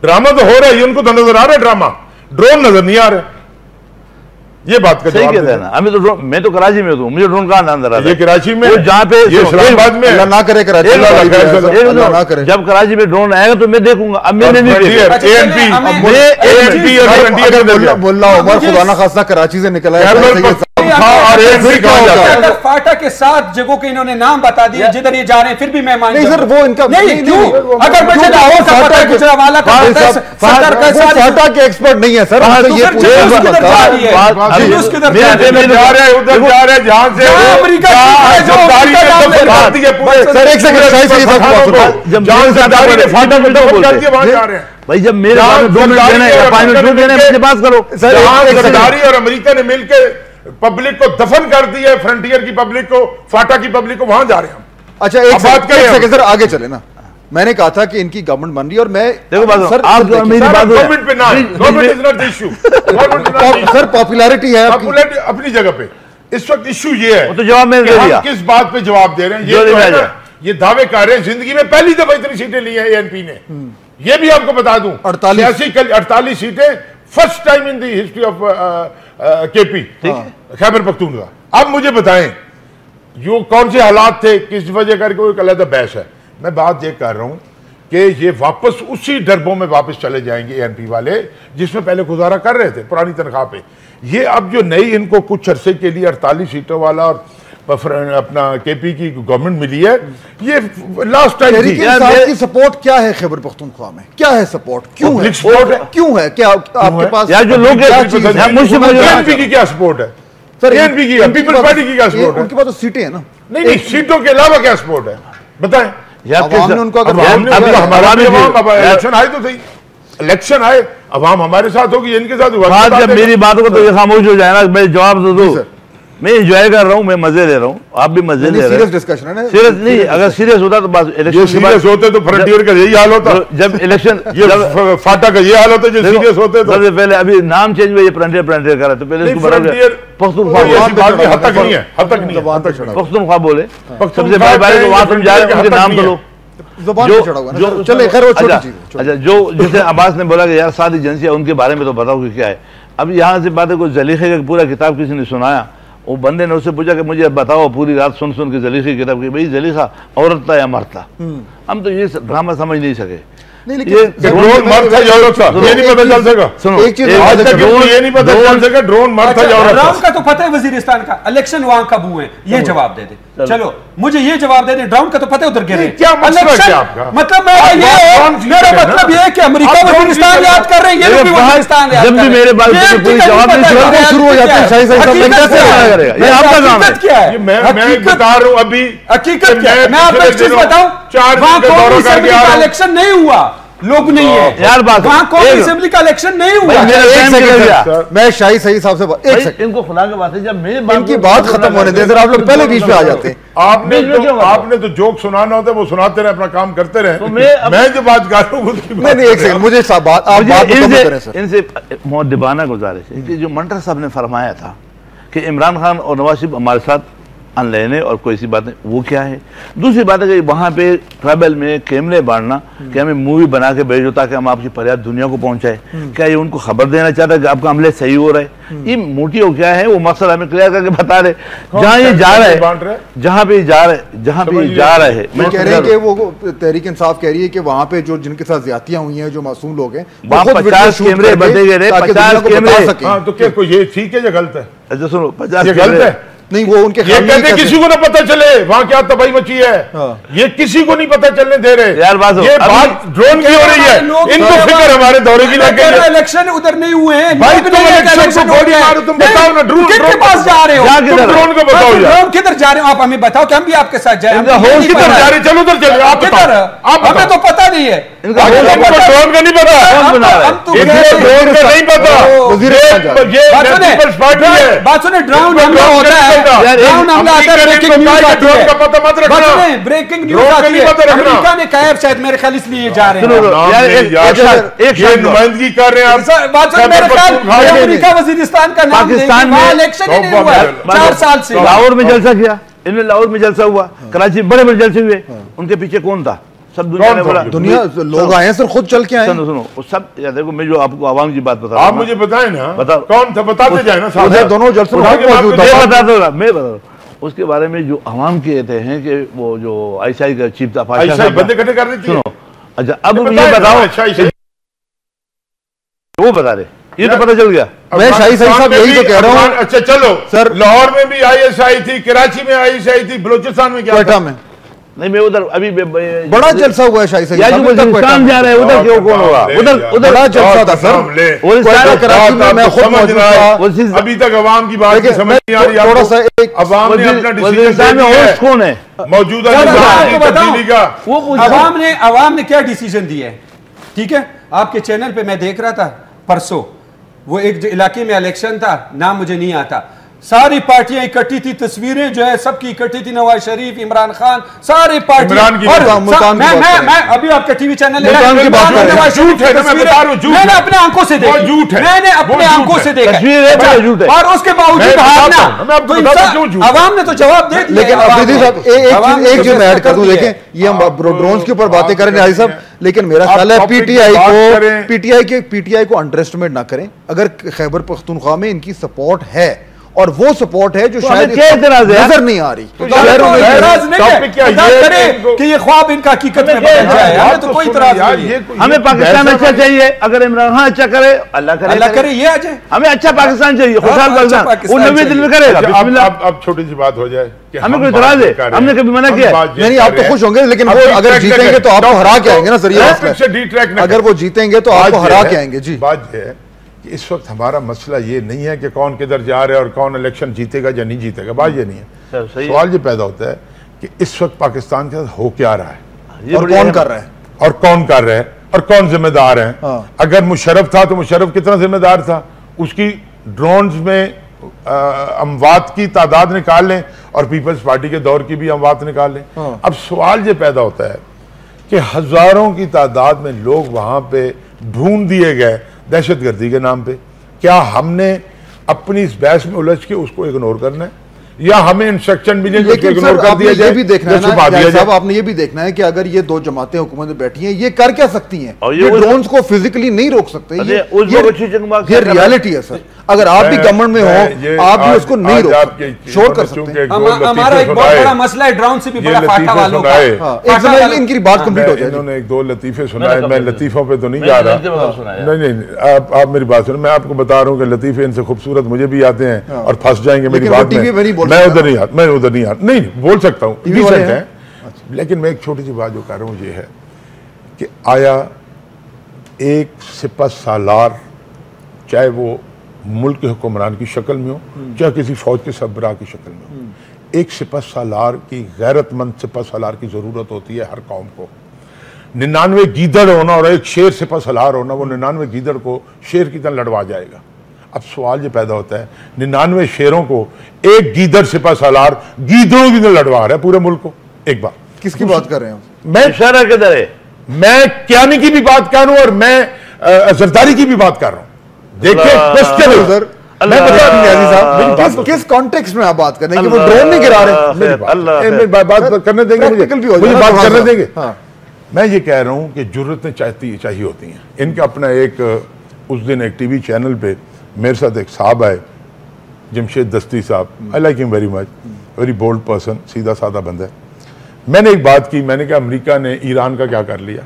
ड्रामा तो हो रहा है, ये उनको तो नजर आ रहा है ड्रामा, ड्रोन नजर नहीं आ रहा है। ये बात का सही कहते हैं ना। अभी तो ड्रोन, मैं तो कराची में हूँ, मुझे ड्रोन कहाँ अंदर आ रहा है? ये कराची में, जहाँ पे ये इस्लामाबाद में, अल्लाह ना करे कराची ना करे। जब कराची में ड्रोन आएगा तो मैं देखूंगा। अब मैंने नहीं देखा। मुल्ला उमर खुदा ना खास्ता कराची से निकला है, फाटा के 7 जगहों के इन्होंने नाम बता दिए जिधर ये जा रहे हैं, फिर भी मैं मान नहीं सर, वो इनका नहीं क्यों? अगर मुझे लाहौर का पता है, गुजरांवाला का पता है, सदर का फाटा के एक्सपर्ट नहीं है सर। ये उधर जा रहे हैं जहां से अमेरिका सर एक सेकंड भाई, जब मेरे 2 मिनट देना है, 5 मिनट देना है, मुझे बात करो सर। सरदारी और अमेरिका ने मिलकर पब्लिक को दफन कर दिया है, फ्रंटियर की पब्लिक को, फाटा की पब्लिक को। वहां जा रहे हैं हम। अच्छा एक सेकंड सर, आगे चले ना। मैंने कहा था कि इनकी गवर्नमेंट बन रही है और मैं देखो बात सर, आप जो मेरी बात गवर्नमेंट पे ना, government is not the issue. Sir popularity है, पॉपुलैरिटी अपनी जगह पे। इस वक्त इशू ये है, तो जवाब मैंने दे दिया। किस बात पे जवाब दे रहे हैं? ये जो है ना, ये दावे कर रहे हैं जिंदगी में पहली दफा इतनी सीटें ली हैं एएनपी ने। ये भी आपको बता दूं, 48 सीटें first time in the history of KP, Khyber Pakhtunkhwa. अब मुझे बताएं जो कौन से हालात थे, किस वजह करके एक अलग बहस है। मैं बात ये कर रहा हूं कि ये वापस उसी डरबों में वापस चले जाएंगे एएनपी वाले जिसमें पहले गुजारा कर रहे थे पुरानी तनख्वाह पे। ये अब जो नई इनको कुछ अरसे के लिए 48 सीटों वाला और अपना केपी की गवर्नमेंट मिली है, ये लास्ट टाइम की सपोर्ट क्या है खैबर पख्तूनख्वा में? क्या है सपोर्ट? क्यों है सपोर्ट? क्यों है? क्या आपके पास यार जो लोग एएनपी की क्या सपोर्ट है सर? एएनपी की, पीपल्स पार्टी की क्या सपोर्ट है? उनके पास तो सीटें हैं ना। नहीं, सीटों के अलावा क्या सपोर्ट है बताएं। उनको इलेक्शन आए तो सही, इलेक्शन आए, अवाम हमारे साथ होगी, इनके साथ होगा। जब मेरी बातों को तो ये खामोश हो जाए ना, मैं जवाब तो दूं। मैं एंजॉय कर रहा हूं, मैं मजे ले रहा हूं, आप भी मजे ले रहे हैं। सीरियस डिस्कशन है ना? सीरियस नहीं, अगर सीरियस होता तो बात इलेक्शन सीरियस होते तो फ्रंटियर का यही हाल होता। जब इलेक्शन फाटा का ये हाल होता है, जो सीरियस होते तो सबसे पहले अभी नाम चेंज हुआ, ये फ्रंटियर कर रहा, तो पहले इसको पख्तूनख्वा बोले सबसे बड़ी बात है, वहां तुम जा रहे हो, नाम तो लो। चले खैर वो छोटी चीज। अच्छा, जो जैसे अब्बास ने बोला कि यार 7 एजेंसियां, उनके बारे में तो बताओ कि क्या है। अब यहाँ से बात है, कोई जलीखे का पूरा किताब किसी ने सुनाया, वो बंदे ने उससे पूछा कि मुझे बताओ पूरी रात सुन के जलीखे किताब की, भाई जलीखा औरत था या मर्द था? हम तो ये ड्रामा समझ नहीं सके। ड्रोन मर्द था या औरत था ये नहीं पता चल सका। सुनो, एक चीज आज तक ये नहीं पता चल सका ड्रोन मर्द था या औरत था। राम का तो पता है वजीरिस्तान का इलेक्शन वहां कब हुए, ये जवाब दे दे। चलो मुझे ये जवाब दे दे, ड्रोन का तो पता है उधर गिरे। क्या मतलब है आपका? मतलब मेरा मतलब ये है कि अमेरिका वजीरिस्तान याद कर रहे हैं, ये भी वजीरिस्तान याद कर रहे हैं। जब भी मेरे बात कोई जवाब नहीं शुरू हो जाता है, सही सही सब कैसे करेगा? ये आपका काम है। क्या है? मैं बता रहा हूं अभी हकीकत क्या है, मैं आपको एक चीज बताऊं, 4 दिन का दौरा करके आ रहा हूं। इलेक्शन नहीं हुआ, लोग नहीं है यार, बात वहां कौन असेंबली का इलेक्शन नहीं हुआ। मैं शाही सही साहब से एक सेकंड, इनको खुदा के बात है, जब मेरी इनकी बात खत्म होने दे, आप लोग पहले बीच में आ जाते हैं। आपने तो जोक सुनाना होता है, वो सुनाते रहे, अपना काम करते रहे। तो मैं जो बात कर रहा हूँ नहीं एक सेकंड, मुझे इनसे मुअद्दिबाना गुजारिश है कि जो मंटर साहब ने फरमाया था कि इमरान खान और नवाज शरीफ हमारे साथ अनलेने और कोई सी बात नहीं, वो क्या है? दूसरी बात है कि वहाँ पे ट्रैवल में कैमरे बांटना कि हमें मूवी बना के भेजो ताकि हम आपकी फरियाद दुनिया को पहुँचाए, क्या ये उनको खबर देना चाहता है कि आपका अमले सही हो रहा है? ये मोटिव क्या है वो मकसद हमें क्लियर करके बता रहे। जहाँ ये जा रहा है, जहाँ पे जा रहा है, मैं कह रहे हैं कि वो तहरीक इंसाफ कह रही है कि वहाँ पे जो जिनके साथ ज्यादतियां हुई हैं, जो मासूम लोग हैं, 50 कैमरे बंदे गए, 50 कैमरे। तो क्या कोई ये ठीक है या गलत है? अच्छा सुनो, 50 गलत है नहीं, वो उनके ये कहते किसी को ना पता चले वहां क्या तबाही मची है। ये किसी को नहीं पता चलने दे रहे यार। ये बात ड्रोन की हो रही है, इनको फिक्र हमारे दौरे की लग गई है। इलेक्शन उधर नहीं हुए हैं भाई, तुम इलेक्शन को गोली मारो, तुम बताओ ना ड्रोन के पास जा रहे हो, ड्रोन को बताओ यार, ड्रोन किधर जा रहे हो आप हमें बताओ कि हम भी आपके साथ जाए। किधर जा रहे? चलो उधर चलो, आप किधर? हमें तो पता नहीं है, ड्रोन का नहीं पता, ड्रोन का नहीं पता। बात सुने, ड्रोन हमला होता है, ड्रोन हमला आता है, ब्रेकिंग न्यूज आती है, ब्रेकिंग न्यूज आती है, अमेरिका ने कहा है शायद, मेरे ख्याल इसलिए जा रहे हैं। एक नुमाइंदगी कर रहे हैं अमेरिका वजीरिस्तान का नाम, पाकिस्तान में इलेक्शन ही नहीं हुआ 4 साल से। लाहौर में जलसा किया इन्होंने, लाहौर में जलसा हुआ, कराची बड़े बड़े जलसे हुए, उनके पीछे कौन था? सब दुनिया ने बोला, दुनिया लोग आए हैं सर, खुद चल के आए। सुनो सुनो सब देखो, मैं जो आपको आवाम की बात बता आप मुझे बताएं ना, बताओ कौन था, बताते जाए ना, दोनों जलसे मैं बता दूं उसके बारे में। जो आवाम कहते हैं कि वो जो आईएसआई का चीफ था, बंदे इकट्ठे कर रहे थे। सुनो अच्छा, अब ये बताओ, वो बता रहे, ये तो पता चल गया। मैं शाही साहब यही तो कह रहा हूँ। अच्छा चलो सर, लाहौर में भी आईएसआई थी, कराची में आईएसआई थी, बलूचिस्तान में क्या, क्वेटा में नहीं, मैं उधर अभी बड़ा जलसा हुआ है शाही साहब, बलूचिस्तान जा रहे हैं, उधर क्यों कौन होगा? उधर बड़ा जलसा था सर, कराची में मैं खुद मौजूद था। अभी तक अवाम की बात समझ नहीं आ रही। थोड़ा सा एक अवाम ने अपना डिसीजन होस्ट कौन है मौजूदा, अवाम ने क्या डिसीजन दिया है? ठीक है, आपके चैनल पे मैं देख रहा था परसों, वो एक इलाके में इलेक्शन था, नाम मुझे नहीं आता, सारी पार्टियां इकट्ठी थी, तस्वीरें जो है सबकी इकट्ठी थी, नवाज शरीफ, इमरान खान, सारी पार्टियां। मैं अभी आपका टीवी चैनल मैंने अपने आंखों से देखा, मैंने अपने आंखों से देखा, और उसके बावजूद अवाम ने तो जवाब दे दिया। लेकिन अफरीदी साहब एक जो मैं ऐड कर दूं, देखें ये हम ड्रोन्स के ऊपर बातें करें हाजी साहब, लेकिन मेरा ख्याल है पीटीआई को अंडर एस्टिमेट ना करें। अगर खैबर पख्तूनख्वा में इनकी सपोर्ट है, और वो सपोर्ट है जो शायद नजर नहीं आ रही, कि ये ख्वाब इनका हकीकत में बदल जाए, हमें तो कोई इतराज नहीं है। हमें पाकिस्तान अच्छा चाहिए, अगर इमरान खान अच्छा करे, अल्लाह करे, ये आ जाए। हमें अच्छा पाकिस्तान चाहिए, खुशहाल पाकिस्तान, वो नवी दिल्ली में करेगा। अब छोटी सी बात हो जाए, हमें कोई इतराज है? हमने कभी मना किया? नहीं, आप तो खुश होंगे, लेकिन वो अगर जीतेंगे तो आपको हरा के आएंगे ना सर, ये अगर वो जीतेंगे तो आपको हरा के आएंगे। जी, बात है कि इस वक्त हमारा मसला ये नहीं है कि कौन किधर जा रहा है और कौन इलेक्शन जीतेगा या नहीं जीतेगा, बात ये नहीं है। सवाल ये पैदा होता है कि इस वक्त पाकिस्तान के साथ हो क्या रहा है, और कौन कर रहा है, और कौन कर रहा है, और कौन जिम्मेदार है। अगर मुशर्रफ था तो मुशर्रफ कितना जिम्मेदार था, उसकी ड्रोन्स में अमवात की तादाद निकाल लें और पीपल्स पार्टी के दौर की भी अमवात निकाल लें। अब सवाल ये पैदा होता है कि हजारों की तादाद में लोग वहां पे ढूंढ दिए गए दहशतगर्दी के नाम पे। क्या हमने अपनी इस बहस में उलझ के उसको इग्नोर करना है, या हमें इंस्ट्रक्शन मिले जो इग्नोर कर दिया जाए? ये भी देखना है ना साहब, आपने ये भी देखना है कि अगर ये दो जमातें हुकूमत में बैठी हैं, ये कर क्या सकती हैं? ये ड्रोन्स को फिजिकली नहीं रोक सकते, ये रियलिटी है सर। अगर आप भी गवर्नमेंट में हो, आप भी उसको नहीं रोक सकते, शोर कर सकते हैं। हमारा एक बहुत बड़ा मसला है ड्रोन से भी बड़ा फाटा वालों का। इनकी बात कंप्लीट हो जाए। इन्होंने एक दो लतीफे सुनाए, मैं लतीफों पे तो नहीं जा रहा, नहीं, आप मेरी बात सुनो, मैं आपको बता रहा हूँ कि लतीफे इनसे खूबसूरत मुझे भी आते हैं और फंस जाएंगे मेरी बात में। मैं उधर नहीं आता, मैं उधर नहीं आता, नहीं बोल सकता हूँ, डिसेंट है। लेकिन मैं एक छोटी सी बात जो कर रहा हूँ ये है कि आया एक सिपह सालार, चाहे वो मुल्क के हुक्मरान की शक्ल में हो, चाहे किसी फौज के सरबराह की शक्ल में हो, एक सिपह सालार की, गैरतमंद सिपह सालार की जरूरत होती है हर कौम को। 99 गीदड़ होना और एक शेर सिपह सालार होना, वो 99 गीदड़ को शेर की तरह लड़वा जाएगा। अब सवाल ये पैदा होता है, 99 शेरों को एक गीदड़ सिपा सालार गीदड़ों की तरह लड़वा रहा है पूरे मुल्क को। एक बात, किसकी बात कर रहे हैं? मैं इशारा किधर है? मैं क्यानी की भी बात कर रहा हूं और मैं जरदारी की भी बात कर रहा हूं। देखिए सर, मैं बता दूं किस कॉन्टेक्स्ट में आप बात कर रहे हैं कि वो ड्रोन नहीं गिरा रहे? बात करने देंगे मुझे बात करने देंगे। मैं ये कह रहा हूं कि जुर्रतें चाहिए होती हैं। इनका अपना एक उस दिन एक टीवी चैनल पे मेरे साथ एक साहब आए, Jamshed Dasti sahab, I like him very much, very bold person, सीधा साधा बंदा है। मैंने एक बात की, मैंने कहा अमेरिका ने ईरान का क्या कर लिया,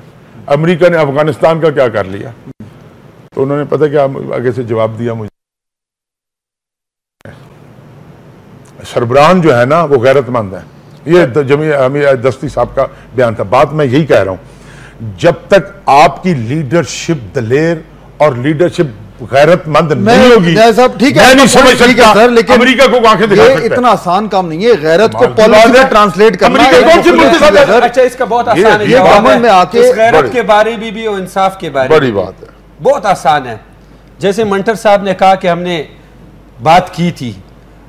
अमेरिका ने अफगानिस्तान का क्या कर लिया। तो उन्होंने पता क्या आगे से जवाब दिया मुझे, सरबरान जो है ना वो गैरतमंद है। ये जमीर दस्ती साहब का बयान था। बात मैं यही कह रहा हूं, जब तक आपकी लीडरशिप दलेर और लीडरशिप गैरतमंद नहीं होगी, ठीक है, मैं नहीं समझ सकता सर, लेकिन अमेरिका को आंखें दिखा सकता है। इतना आसान काम नहीं है गैरत को पॉलिसी में ट्रांसलेट करना। अच्छा, इसका बहुत आसान है, गवर्नमेंट में आके गैरत के बारे में भी और इंसाफ के बारे में बड़ी बात है, बहुत आसान है। जैसे मंटर साहब ने कहा कि हमने बात की थी,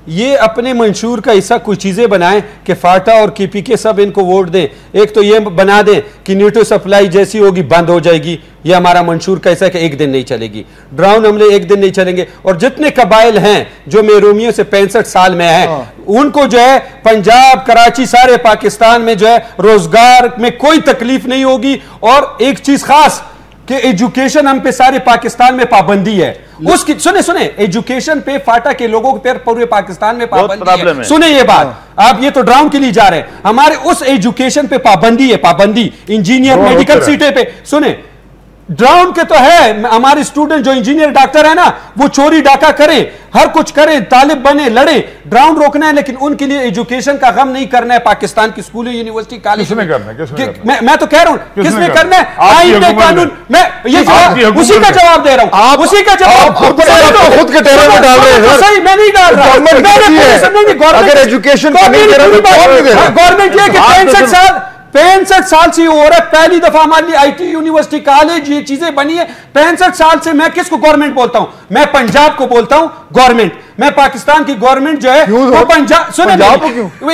ये अपने मंशूर का हिस्सा कुछ चीजें बनाएं कि फाटा और KPK सब इनको वोट दें। एक तो ये बना दें कि न्यूट्रो सप्लाई जैसी होगी बंद हो जाएगी, ये हमारा मंशूर का हिस्सा है कि एक दिन नहीं चलेगी। ड्रोन हमले एक दिन नहीं चलेंगे। और जितने कबाइल हैं जो महरूमियों से 65 साल में हैं, उनको जो है पंजाब, कराची, सारे पाकिस्तान में जो है रोजगार में कोई तकलीफ नहीं होगी। और एक चीज खास कि एजुकेशन हम पे सारे पाकिस्तान में पाबंदी है उसकी। सुने एजुकेशन पे फाटा के लोगों पे पूरे पाकिस्तान में पाबंदी है। सुने ये बात, आप ये तो ड्राउन के लिए जा रहे हैं, हमारे उस एजुकेशन पे पाबंदी है, पाबंदी इंजीनियर मेडिकल सीटें पे। सुने ड्राउन के तो है, हमारे स्टूडेंट जो इंजीनियर डॉक्टर है ना, वो चोरी डाका करें, हर कुछ करें, तालिब बने, लड़े, ड्राउन रोकना है, लेकिन उनके लिए एजुकेशन का गम नहीं करना है। पाकिस्तान की स्कूल, यूनिवर्सिटी, कॉलेज किसने करना है? मैं तो कह रहा हूं किसने करना है? आईने कानून। मैं ये जवाब उसी का जवाब दे रहा हूं, आप उसी का जवाब खुद के टेरे में डाल रहे हैं। सही, मैं नहीं डाल रहा। अगर एजुकेशन गवर्नमेंट ये कि 65 साल से हो रहा है, पहली दफा हमारे लिए IT, यूनिवर्सिटी, कॉलेज, ये चीजें बनी है 65 साल से। मैं किसको गवर्नमेंट बोलता हूं? मैं पंजाब को बोलता हूं गवर्नमेंट। मैं पाकिस्तान की गवर्नमेंट जो है वो पंजाब, सुने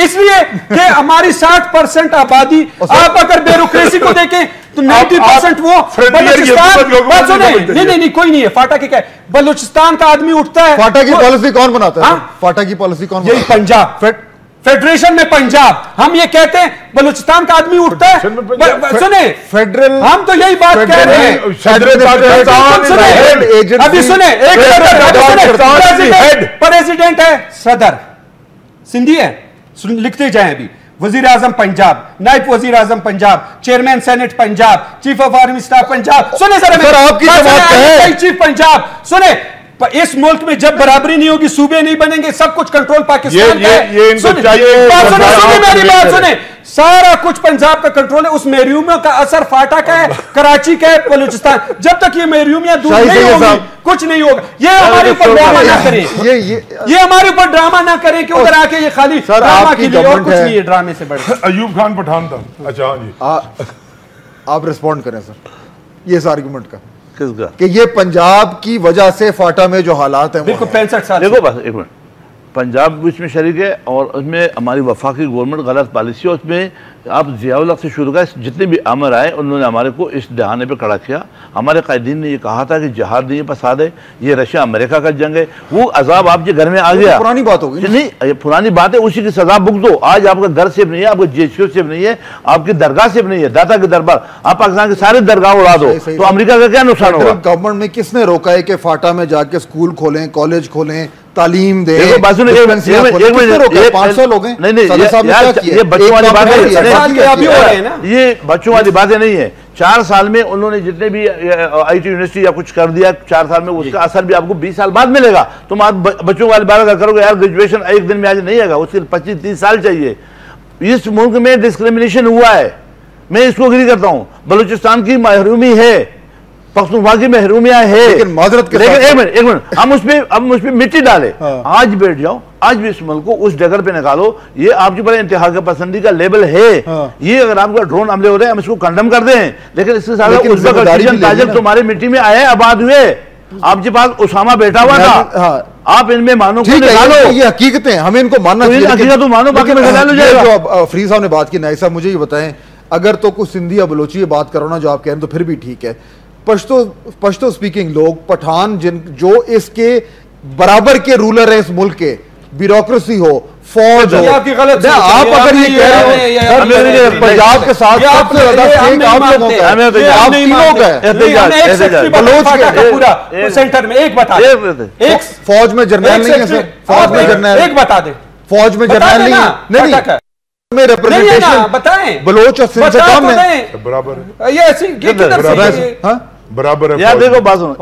इसलिए कि हमारी 60% आबादी, आप अगर ब्यूरोक्रेसी को देखें तो 90% वो बलूचिस्तान। नहीं कोई नहीं है। फाटा की क्या है? बलूचिस्तान का आदमी उठता है। फाटा की पॉलिसी कौन बनाता है? फाटा की पॉलिसी कौन? यही पंजाब, फेडरेशन में पंजाब। हम ये कहते हैं बलूचिस्तान का आदमी उठता है। सुने फेडरल, हम तो यही बात कह रहे हैं। अभी सुने, प्रेसिडेंट है सदर सिंधी है, लिखते जाए। अभी वजीर आजम पंजाब, नायब वजीर आजम Punjab, chairman senate Punjab, chief of army staff Punjab. सुने सर आपकी चीफ पंजाब। सुने इस मुल्क में जब बराबरी नहीं होगी, सूबे नहीं बनेंगे, सब कुछ कंट्रोल पाकिस्तान का है। ये इनको चाहिए। मेरी बात सुने, सारा कुछ पंजाब का कंट्रोल है। उस महरूमियों का असर फाटा का है, कराची का है, बलूचिस्तान। जब तक ये महरूमियां दूर नहीं होगी कुछ नहीं होगा। ये हमारे ऊपर ड्रामा ना करें, ये हमारे ऊपर ड्रामा ना करें कि उधर आके ये खाली ड्रामा के लिए, और कुछ नहीं है ड्रामे से बढ़। अयूब खान पठान था। अच्छा जी, आप रिस्पॉन्ड करें सर ये इस आर्गुमेंट का किसका कि ये पंजाब की वजह से फाटा में जो हालात हैं। देखो 65 साल, देखो बस एक मिनट, पंजाब भी इसमें शरीक है और उसमें हमारी वफाकी गवर्नमेंट गलत पॉलिसी है। उसमें आप ज़ियाउल हक से शुरू कर जितने भी आमर आए उन्होंने हमारे को इस दहाने पे खड़ा किया। हमारे कायदीन ने ये कहा था कि जहाद नहीं फसाद है, ये रशिया अमेरिका का जंग है। वो अजाब आपके घर में आ गया, पुरानी बात होगी नहीं, ये पुरानी बात है, उसी की सजा भुगतो। आज आपका घर सेफ नहीं है, आपका GHQ सेफ नहीं है, आपकी दरगाह सेफ नहीं है, दाता के दरबार। आप पाकिस्तान के सारे दरगाह उड़ा दो तो अमेरिका का क्या नुकसान होगा? गवर्नमेंट में किसने रोका है कि फाटा में जाके स्कूल खोलें, कॉलेज खोलें, तालीम दे? 500 लोग हैं। नहीं, ये बच्चों वाली बात है, ये बच्चों वाली बातें नहीं है। 4 साल में उन्होंने जितने भी IT यूनिवर्सिटी या कुछ कर दिया 4 साल में, उसका असर भी आपको 20 साल बाद मिलेगा। तुम आप बच्चों वाली बात अगर करोगे यार ग्रेजुएशन एक दिन में आज नहीं आएगा, उसके 25-30 साल चाहिए। इस मुल्क में डिस्क्रिमिनेशन हुआ है, मैं इसको एग्री करता हूँ। बलूचिस्तान की महरूमी है, पख्तूनख्वा की महरूमियां है, लेकिन माजरत के साथ एक मिनट हम उसमें मिट्टी डाले। आज बैठ जाओ, आज भी इस मुल्क को उस जगह पे निकालो। ये आपके ऊपर इंतहा के पसंदी का लेवल है। ये अगर आपका ड्रोन हमले हो रहे हैं हम इसको कंडम कर दें, लेकिन इसके साथ तुम्हारे मिट्टी में आए, आबाद हुए, आपके पास उसामा बैठा हुआ था। आप इनमें मानो ये हकीकतें, हमें इनको मानना चाहिए। तो मानो बाकी जो फ्री साहब ने बात की, नाई साहब मुझे ये बताएं, अगर तो कुछ सिंधी या बलोची बात करो ना जो आप कह रहे हैं तो फिर भी ठीक है। पश्तो स्पीकिंग लोग, पठान, जो इसके बराबर के रूलर है इस मुल्क के, ब्यूरोक्रेसी हो, फौज हो, आप अगर ये कह रहे हो पंजाब के साथ सबसे ज्यादा सेंटर में एक बता दे, फौज में जर्नल नहीं है सर, फौज में जर्नल एक बता दे, फौज में जर्नल नहीं है, नहीं रिप्रेजेंटेशन बताएं, बलोच और सिंध से कम है, बराबर ये ऐसी बराबर है। यार देखो बात सुनो,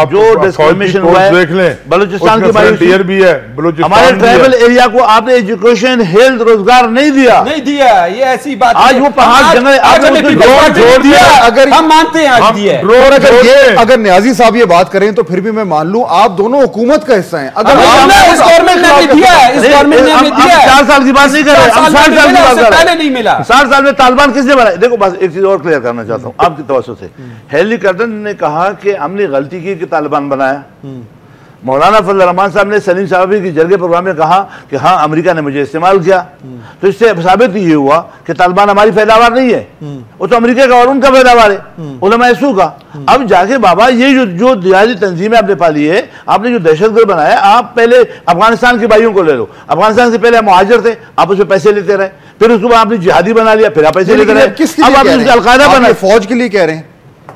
जो डिस्क्रिमिनेशन हुआ है देख लें, बलूचिस्तान के फ्रंटियर भी है, हमारे ट्राइबल एरिया को आपने एजुकेशन, हेल्थ, रोजगार नहीं दिया। ये ऐसी बात आज वो पहाड़ जंगल आपने छोड़ दिया। अगर हम मानते हैं आज दिया, अगर न्याजी साहब ये बात करें तो फिर भी मैं मान लूं आप दोनों हुकूमत का हिस्सा हैं। अगर इस गवर्नमेंट ने भी दिया है, इस गवर्नमेंट ने भी दिया है, 4 साल की बात नहीं कर रहे, 60 साल की बात कर रहे हैं, नहीं मिला। 60 साल में तालिबान किसने बनाया? देखो बस एक चीज और क्लियर करना चाहता हूँ आपकी तवज्जो से। हेनरी कर्टन ने कहा कि हमने गलती की कि तालिबान बनाया, मौलाना फजल रहमान साहब ने सलीम साहबी की जरगे प्रोग्राम में कहा कि हाँ अमेरिका ने मुझे इस्तेमाल किया, तो इससे साबित ये हुआ कि तालिबान हमारी पैदावार नहीं है, वो तो अमेरिका का और उनका पैदावार है, उलमा सू का। अब जाके बाबा ये जो जिहादी तंजीमें आपने पाली है, आपने जो दहशतगर्द बनाया, आप पहले अफगानिस्तान के भाइयों को ले लो, अफगानिस्तान से पहले मुहाजिर थे, आप उसमें पैसे लेते रहे, फिर उसके बाद आपने जिहादी बना लिया, फिर आप पैसे लेते रहे, अब आप अलकायदा बना, फौज के लिए कह रहे हैं,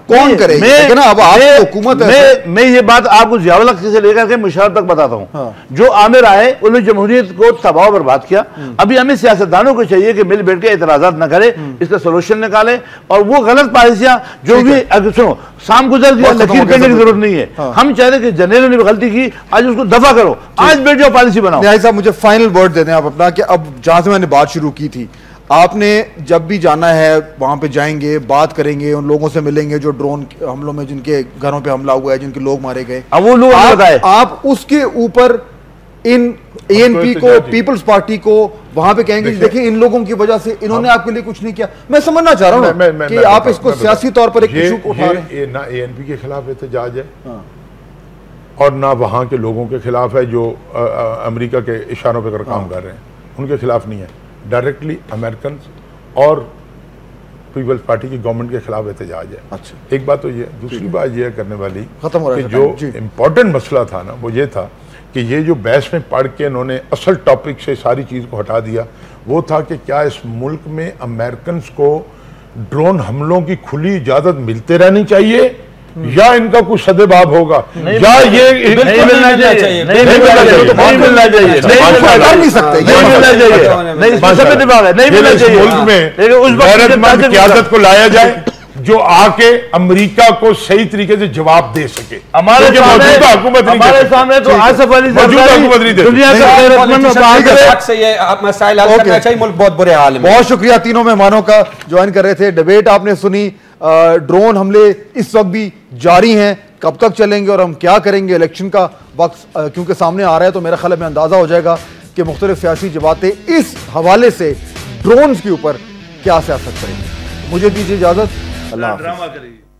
कौन करे? लेकिन अब आप हुकूमत है। मैं ये बात आपको ज़ियाउल से लेकर के मुशर्रफ तक बताता हूँ। हाँ। जो आमिर आए उन्होंने जमहूरियत को तबाह बर्बाद किया। अभी हमें सियासतदानों को चाहिए कि मिल बैठ के एतराज़ात न करे, इसका सोल्यूशन निकाले, और वो गलत पॉलिसियां जो भी, अगर सुनो शाम गुजर गया, लकीर करने की जरूरत नहीं है। हम चाहते कि जनरल ने गलती की, आज उसको दफा करो, आज बैठ जाओ, पॉलिसी बनाओ। साहब मुझे फाइनल वर्ड दे दें आप अपना, कि अब जहां से मैंने बात शुरू की थी, आपने जब भी जाना है वहां पे जाएंगे, बात करेंगे, उन लोगों से मिलेंगे जो ड्रोन हमलों में जिनके घरों पे हमला हुआ है, जिनके लोग मारे गए, अब वो लोग आप उसके ऊपर इन ANP को, पीपल्स पार्टी को वहां पे कहेंगे देखिए इन लोगों की वजह से इन्होंने आपके लिए कुछ नहीं किया। मैं समझना चाह रहा हूं कि आप इसको सियासी तौर पर एक इशू उठा रहे हैं। ना ANP के खिलाफ एहतजाज है और ना वहां के लोगों के खिलाफ है जो अमेरिका के इशारों पर काम कर रहे हैं, उनके खिलाफ नहीं है। डायरेक्टली अमेरिकन और पीपल्स पार्टी की गवर्नमेंट के खिलाफ एहतजाज है। अच्छा, एक बात तो ये, दूसरी बात ये करने वाली खत्म हो रहा है, जो इम्पोर्टेंट मसला था ना, वो ये था कि ये जो बहस में पढ़ के इन्होंने असल टॉपिक से सारी चीज को हटा दिया, वो था कि क्या इस मुल्क में अमेरिकन को ड्रोन हमलों की खुली इजाजत मिलते रहनी चाहिए या इनका कुछ सदेबाब होगा, या ये नहीं मिलना चाहिए, नहीं मिलना चाहिए, नहीं मिलना चाहिए, कर नहीं सकते, नहीं मिलना चाहिए, नहीं मिलना चाहिए। मुल्क में गैरतमंद क़यादत को लाया जाए जो आके अमेरिका को सही तरीके से जवाब दे सके। हमारे सामने तो आसिफ अली दुनिया का गैरतमंद से ये मसाइल हल करना चाहिए, मुल्क बहुत बुरे हाल में। बहुत शुक्रिया तीनों मेहमानों का ज्वाइन कर रहे थे। डिबेट आपने सुनी, ड्रोन हमले इस वक्त भी जारी हैं, कब तक चलेंगे और हम क्या करेंगे, इलेक्शन का वक्त क्योंकि सामने आ रहा है, तो मेरा ख्याल में अंदाजा हो जाएगा कि मुख्तलिफ सियासी जमातें इस हवाले से ड्रोन के ऊपर क्या सियासत करेंगे। मुझे दीजिए इजाजत, अल्लाह हाफ़िज़।